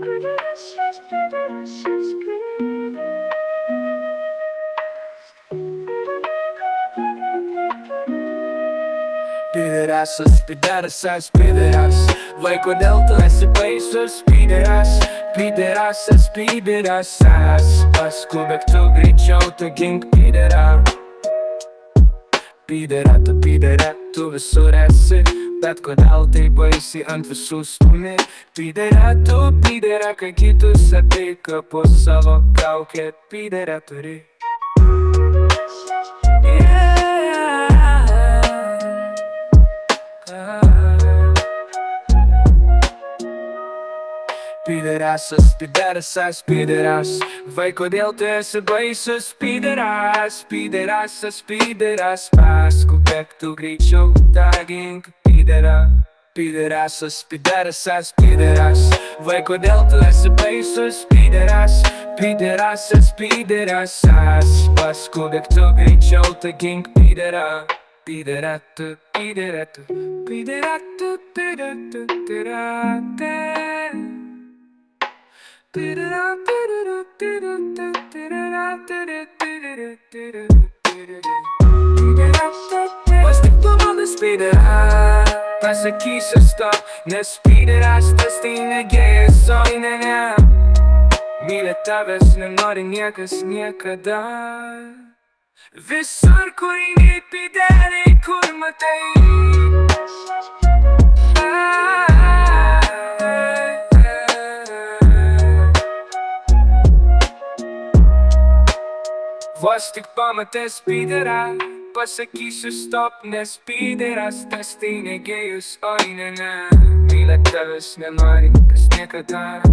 Piderasas, piderasas, pideras. Vai, kodėl tu esi baisus, pideras? Piderasas, piderasas. Paskubėk tu greičiau, tu gink pidera. Pidera, tu visur esi, bet kodėl tai baisiai ant visų stumi? Pidera, kai kitus ateik kapus savo kaukę, pidera turi. Piderasas, pideras. Vai, kodėl tu esi baisus, pideras? Pideras. Paskubėk tu greičiau, tą gink pidera. Piderasas, pideras. Vai, kodėl tu esi baisus, pideras? Piderasas. Paskubėk tu greičiau, tą gink pidera. Pidera tu. Vos tik pamalas pidera, pasakysiu stop, nes pideras tas tai negėjęs, oi ne. Mylėt tavęs nenori niekas niekada. Visur kur eini piderai, kur matai. Vos tik pamatęs piderą, pasakysiu stop, nes pideras tas tai negėjus, oi ne. Mylėt tavęs nenori kas niekada.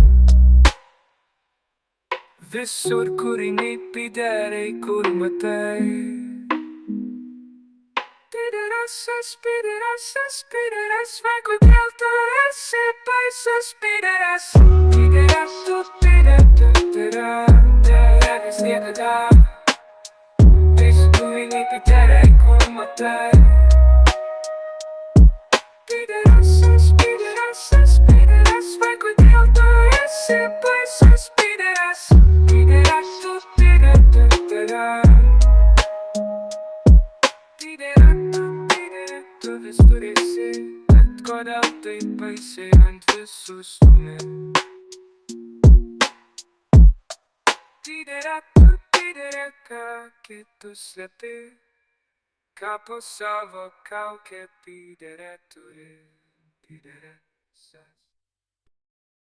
Visur kur eini piderai, kur matai. Piderasas, vai, kodėl tu esi baisus, pideras? Pideras tu, neregis niekada. Visur eini piderai, kur matai. Piderasas, vai, kodėl tu esi baisus, pideras? Pideras tu, tu visur esi, bet kodėl taip baisiai ant visų stumi? Pidera, ką kitus slepi, ką po savo kaukę pidera turi.